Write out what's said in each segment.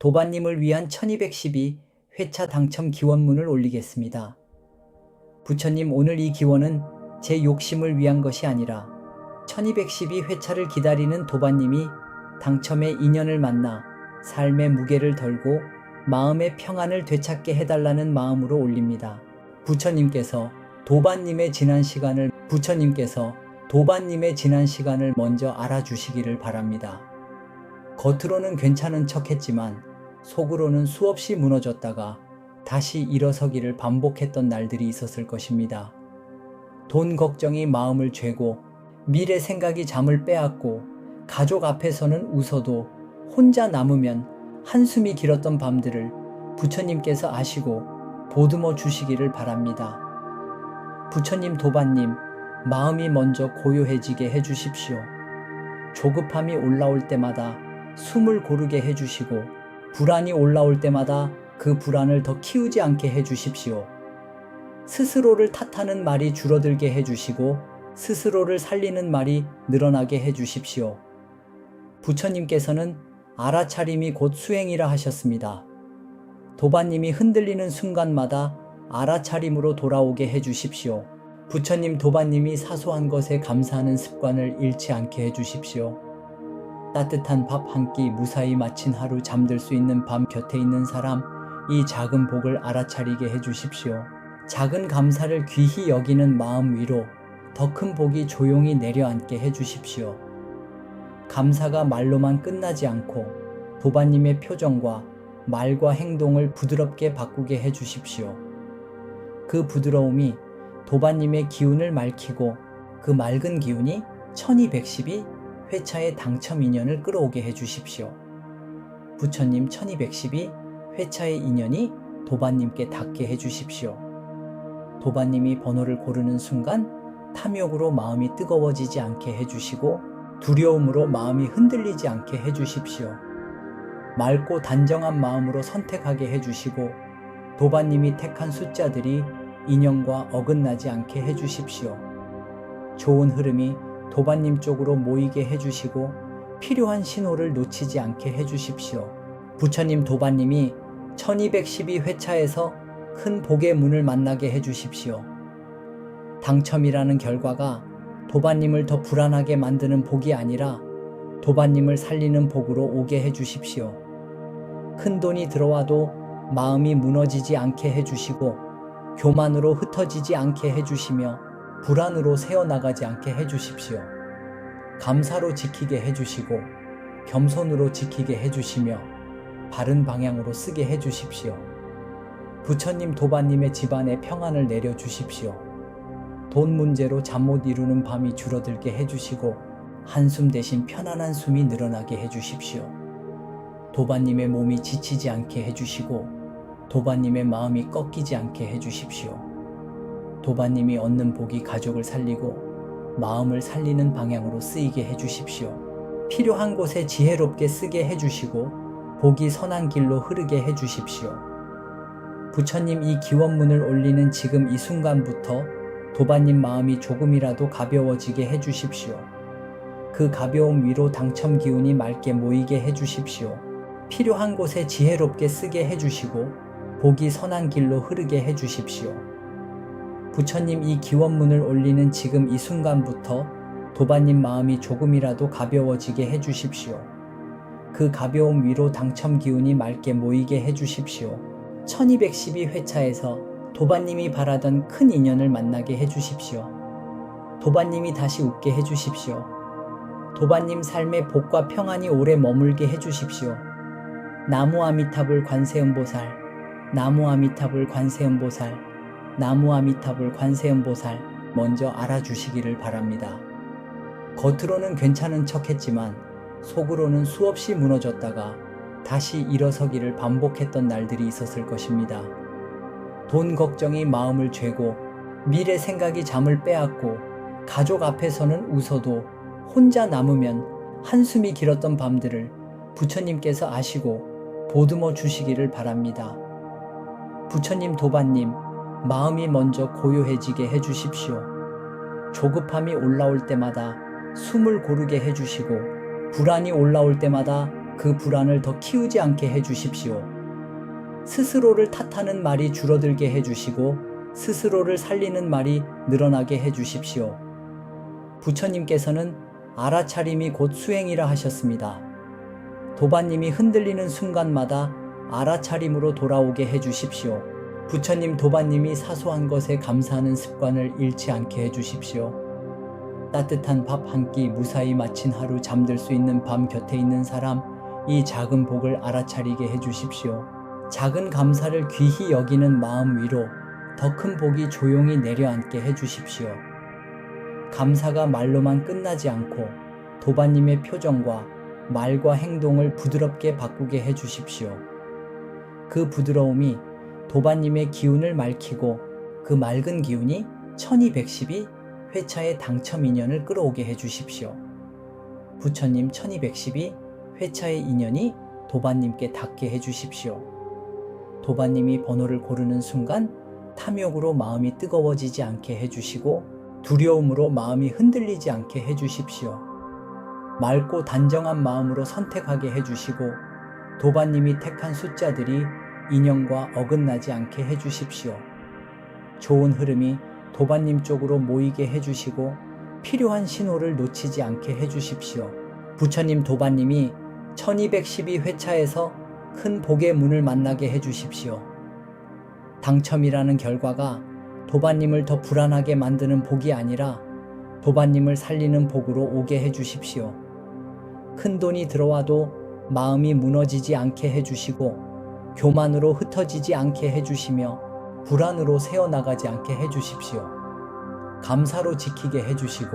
도반님을 위한 1212회차 당첨 기원문을 올리겠습니다. 부처님, 오늘 이 기원은 제 욕심을 위한 것이 아니라 1212회차를 기다리는 도반님이 당첨의 인연을 만나 삶의 무게를 덜고 마음의 평안을 되찾게 해달라는 마음으로 올립니다. 부처님께서 도반님의 지난 시간을 먼저 알아주시기를 바랍니다. 겉으로는 괜찮은 척했지만 속으로는 수없이 무너졌다가 다시 일어서기를 반복했던 날들이 있었을 것입니다. 돈 걱정이 마음을 죄고 미래 생각이 잠을 빼앗고 가족 앞에서는 웃어도 혼자 남으면 한숨이 길었던 밤들을 부처님께서 아시고 보듬어 주시기를 바랍니다. 부처님, 도반님, 마음이 먼저 고요해지게 해주십시오. 조급함이 올라올 때마다 숨을 고르게 해주시고 불안이 올라올 때마다 그 불안을 더 키우지 않게 해주십시오. 스스로를 탓하는 말이 줄어들게 해주시고 스스로를 살리는 말이 늘어나게 해주십시오. 부처님께서는 알아차림이 곧 수행이라 하셨습니다. 도반님이 흔들리는 순간마다 알아차림으로 돌아오게 해주십시오. 부처님, 도반님이 사소한 것에 감사하는 습관을 잃지 않게 해주십시오. 따뜻한 밥 한 끼, 무사히 마친 하루, 잠들 수 있는 밤, 곁에 있는 사람, 이 작은 복을 알아차리게 해주십시오. 작은 감사를 귀히 여기는 마음 위로 더 큰 복이 조용히 내려앉게 해주십시오. 감사가 말로만 끝나지 않고 도반님의 표정과 말과 행동을 부드럽게 바꾸게 해주십시오. 그 부드러움이 도반님의 기운을 맑히고 그 맑은 기운이 1212회차의 당첨 인연을 끌어오게 해주십시오. 부처님, 1212회차의 인연이 도반님께 닿게 해주십시오. 도반님이 번호를 고르는 순간 탐욕으로 마음이 뜨거워지지 않게 해주시고 두려움으로 마음이 흔들리지 않게 해주십시오. 맑고 단정한 마음으로 선택하게 해주시고 도반님이 택한 숫자들이 인연과 어긋나지 않게 해주십시오. 좋은 흐름이 도반님 쪽으로 모이게 해주시고 필요한 신호를 놓치지 않게 해주십시오. 부처님, 도반님이 1212회차에서 큰 복의 문을 만나게 해주십시오. 당첨이라는 결과가 도반님을 더 불안하게 만드는 복이 아니라 도반님을 살리는 복으로 오게 해주십시오. 큰 돈이 들어와도 마음이 무너지지 않게 해주시고 교만으로 흩어지지 않게 해주시며 불안으로 새어나가지 않게 해주십시오. 감사로 지키게 해주시고 겸손으로 지키게 해주시며 바른 방향으로 쓰게 해주십시오. 부처님, 도반님의 집안에 평안을 내려주십시오. 돈 문제로 잠 못 이루는 밤이 줄어들게 해주시고 한숨 대신 편안한 숨이 늘어나게 해주십시오. 도반님의 몸이 지치지 않게 해주시고 도반님의 마음이 꺾이지 않게 해주십시오. 도반님이 얻는 복이 가족을 살리고 마음을 살리는 방향으로 쓰이게 해주십시오. 필요한 곳에 지혜롭게 쓰게 해주시고 복이 선한 길로 흐르게 해주십시오. 부처님, 이 기원문을 올리는 지금 이 순간부터 도반님 마음이 조금이라도 가벼워지게 해주십시오. 그 가벼움 위로 당첨 기운이 맑게 모이게 해주십시오. 필요한 곳에 지혜롭게 쓰게 해주시고 복이 선한 길로 흐르게 해주십시오. 부처님, 이 기원문을 올리는 지금 이 순간부터 도반님 마음이 조금이라도 가벼워지게 해주십시오. 그 가벼움 위로 당첨 기운이 맑게 모이게 해주십시오. 1212회차에서 도반님이 바라던 큰 인연을 만나게 해주십시오. 도반님이 다시 웃게 해주십시오. 도반님 삶의 복과 평안이 오래 머물게 해주십시오. 나무 아미타불 관세음보살, 나무 아미타불 관세음보살, 나무 아미타불 관세음보살 먼저 알아주시기를 바랍니다. 겉으로는 괜찮은 척했지만 속으로는 수없이 무너졌다가 다시 일어서기를 반복했던 날들이 있었을 것입니다. 돈 걱정이 마음을 죄고 미래 생각이 잠을 빼앗고 가족 앞에서는 웃어도 혼자 남으면 한숨이 길었던 밤들을 부처님께서 아시고 보듬어 주시기를 바랍니다. 부처님, 도반님, 마음이 먼저 고요해지게 해주십시오. 조급함이 올라올 때마다 숨을 고르게 해주시고 불안이 올라올 때마다 그 불안을 더 키우지 않게 해주십시오. 스스로를 탓하는 말이 줄어들게 해주시고 스스로를 살리는 말이 늘어나게 해주십시오. 부처님께서는 알아차림이 곧 수행이라 하셨습니다. 도반님이 흔들리는 순간마다 알아차림으로 돌아오게 해주십시오. 부처님 도반님이 사소한 것에 감사하는 습관을 잃지 않게 해주십시오. 따뜻한 밥 한 끼 무사히 마친 하루 잠들 수 있는 밤 곁에 있는 사람, 이 작은 복을 알아차리게 해주십시오. 작은 감사를 귀히 여기는 마음 위로 더 큰 복이 조용히 내려앉게 해주십시오. 감사가 말로만 끝나지 않고 도반님의 표정과 말과 행동을 부드럽게 바꾸게 해주십시오. 그 부드러움이 도반님의 기운을 맑히고 그 맑은 기운이 1212 회차의 당첨 인연을 끌어오게 해주십시오. 부처님 1212 회차의 인연이 도반님께 닿게 해주십시오. 도반님이 번호를 고르는 순간 탐욕으로 마음이 뜨거워지지 않게 해주시고 두려움으로 마음이 흔들리지 않게 해주십시오. 맑고 단정한 마음으로 선택하게 해주시고 도반님이 택한 숫자들이 인연과 어긋나지 않게 해주십시오. 좋은 흐름이 도반님 쪽으로 모이게 해주시고 필요한 신호를 놓치지 않게 해주십시오. 부처님 도반님이 1212회차에서 큰 복의 문을 만나게 해주십시오. 당첨이라는 결과가 도반님을 더 불안하게 만드는 복이 아니라 도반님을 살리는 복으로 오게 해주십시오. 큰 돈이 들어와도 마음이 무너지지 않게 해주시고 교만으로 흩어지지 않게 해주시며 불안으로 새어나가지 않게 해주십시오. 감사로 지키게 해주시고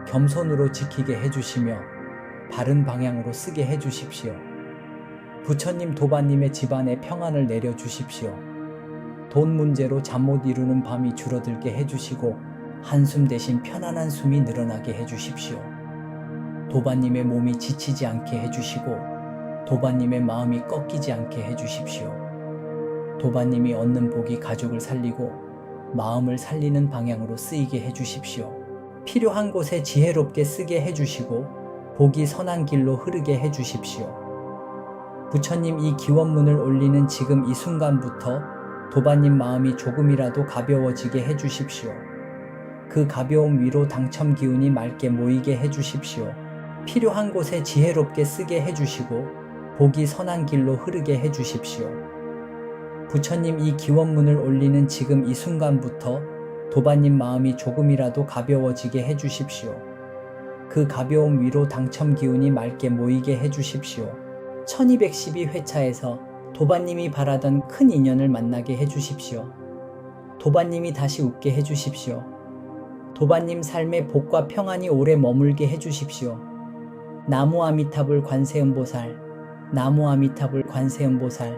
겸손으로 지키게 해주시며 바른 방향으로 쓰게 해주십시오. 부처님 도반님의 집안에 평안을 내려주십시오. 돈 문제로 잠 못 이루는 밤이 줄어들게 해주시고 한숨 대신 편안한 숨이 늘어나게 해주십시오. 도반님의 몸이 지치지 않게 해주시고 도반님의 마음이 꺾이지 않게 해주십시오. 도반님이 얻는 복이 가족을 살리고 마음을 살리는 방향으로 쓰이게 해주십시오. 필요한 곳에 지혜롭게 쓰게 해주시고 복이 선한 길로 흐르게 해주십시오. 부처님 이 기원문을 올리는 지금 이 순간부터 도반님 마음이 조금이라도 가벼워지게 해주십시오. 그 가벼움 위로 당첨 기운이 맑게 모이게 해주십시오. 필요한 곳에 지혜롭게 쓰게 해주시고 복이 선한 길로 흐르게 해주십시오. 부처님 이 기원문을 올리는 지금 이 순간부터 도반님 마음이 조금이라도 가벼워지게 해주십시오. 그 가벼움 위로 당첨 기운이 맑게 모이게 해주십시오. 1212회차에서 도반님이 바라던 큰 인연을 만나게 해주십시오. 도반님이 다시 웃게 해주십시오. 도반님 삶의 복과 평안이 오래 머물게 해주십시오. 나무 아미타불 관세음보살, 나무 아미타불 관세음보살,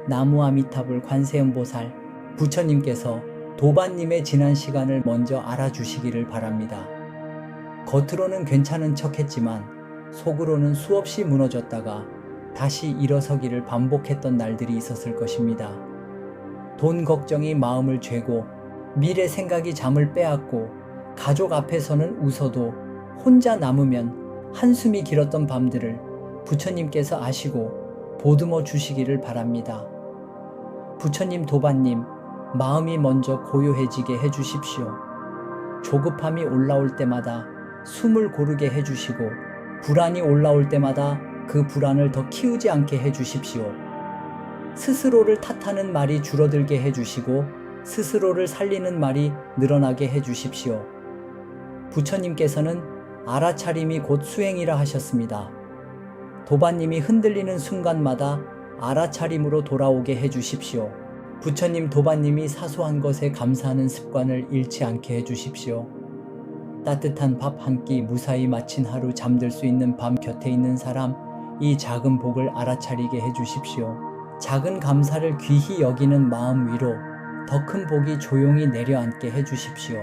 나무 아미타불 관세음보살. 부처님께서 도반님의 지난 시간을 먼저 알아주시기를 바랍니다. 겉으로는 괜찮은 척 했지만 속으로는 수없이 무너졌다가 다시 일어서기를 반복했던 날들이 있었을 것입니다. 돈 걱정이 마음을 죄고 미래 생각이 잠을 빼앗고 가족 앞에서는 웃어도 혼자 남으면 한숨이 길었던 밤들을 부처님께서 아시고 보듬어 주시기를 바랍니다. 부처님 도반님 마음이 먼저 고요해지게 해주십시오. 조급함이 올라올 때마다 숨을 고르게 해주시고 불안이 올라올 때마다 그 불안을 더 키우지 않게 해주십시오. 스스로를 탓하는 말이 줄어들게 해주시고 스스로를 살리는 말이 늘어나게 해주십시오. 부처님께서는 알아차림이 곧 수행이라 하셨습니다. 도반님이 흔들리는 순간마다 알아차림으로 돌아오게 해주십시오. 부처님 도반님이 사소한 것에 감사하는 습관을 잃지 않게 해주십시오. 따뜻한 밥 한 끼 무사히 마친 하루 잠들 수 있는 밤 곁에 있는 사람, 이 작은 복을 알아차리게 해주십시오. 작은 감사를 귀히 여기는 마음 위로 더 큰 복이 조용히 내려앉게 해주십시오.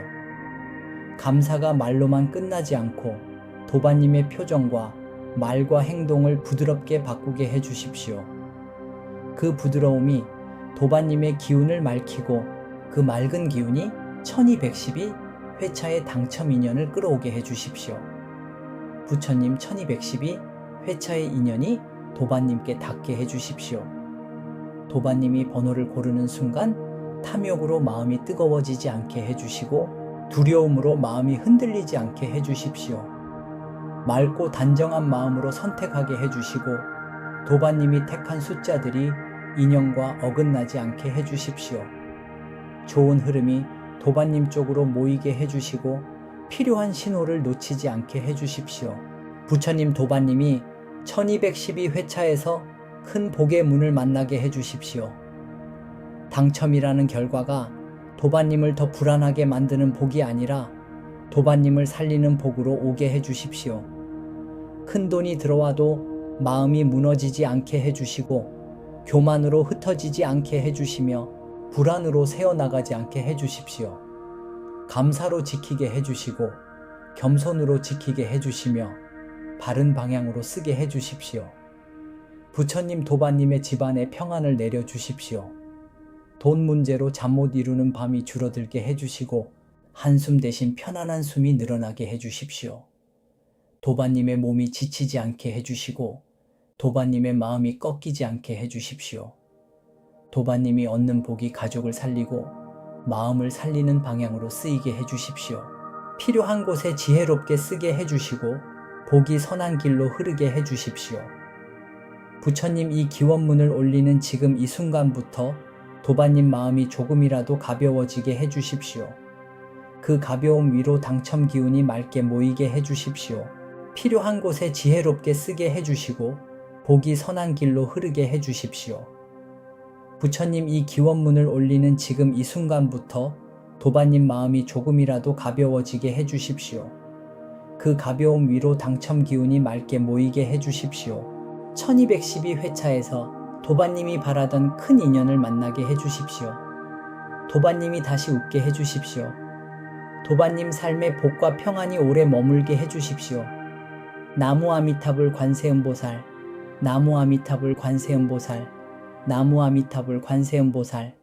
감사가 말로만 끝나지 않고 도반님의 표정과 말과 행동을 부드럽게 바꾸게 해주십시오. 그 부드러움이 도반님의 기운을 맑히고 그 맑은 기운이 1212 회차의 당첨 인연을 끌어오게 해주십시오. 부처님 1212 회차의 인연이 도반님께 닿게 해주십시오. 도반님이 번호를 고르는 순간 탐욕으로 마음이 뜨거워지지 않게 해주시고 두려움으로 마음이 흔들리지 않게 해주십시오. 맑고 단정한 마음으로 선택하게 해주시고 도반님이 택한 숫자들이 인연과 어긋나지 않게 해주십시오. 좋은 흐름이 도반님 쪽으로 모이게 해주시고 필요한 신호를 놓치지 않게 해주십시오. 부처님 도반님이 1212회차에서 큰 복의 문을 만나게 해주십시오. 당첨이라는 결과가 도반님을 더 불안하게 만드는 복이 아니라 도반님을 살리는 복으로 오게 해주십시오. 큰 돈이 들어와도 마음이 무너지지 않게 해주시고 교만으로 흩어지지 않게 해주시며 불안으로 새어나가지 않게 해주십시오. 감사로 지키게 해주시고 겸손으로 지키게 해주시며 바른 방향으로 쓰게 해주십시오. 부처님 도반님의 집안에 평안을 내려주십시오. 돈 문제로 잠 못 이루는 밤이 줄어들게 해주시고 한숨 대신 편안한 숨이 늘어나게 해주십시오. 도반님의 몸이 지치지 않게 해주시고 도반님의 마음이 꺾이지 않게 해주십시오. 도반님이 얻는 복이 가족을 살리고 마음을 살리는 방향으로 쓰이게 해주십시오. 필요한 곳에 지혜롭게 쓰게 해주시고 복이 선한 길로 흐르게 해주십시오. 부처님 이 기원문을 올리는 지금 이 순간부터 도반님 마음이 조금이라도 가벼워지게 해주십시오. 그 가벼움 위로 당첨 기운이 맑게 모이게 해주십시오. 필요한 곳에 지혜롭게 쓰게 해주시고 복이 선한 길로 흐르게 해주십시오. 부처님 이 기원문을 올리는 지금 이 순간부터 도반님 마음이 조금이라도 가벼워지게 해주십시오. 그 가벼움 위로 당첨 기운이 맑게 모이게 해주십시오. 1212회차에서 도반님이 바라던 큰 인연을 만나게 해주십시오. 도반님이 다시 웃게 해주십시오. 도반님 삶의 복과 평안이 오래 머물게 해주십시오. 나무 아미타불 관세음보살, 나무 아미타불 관세음보살, 나무 아미타불 관세음보살.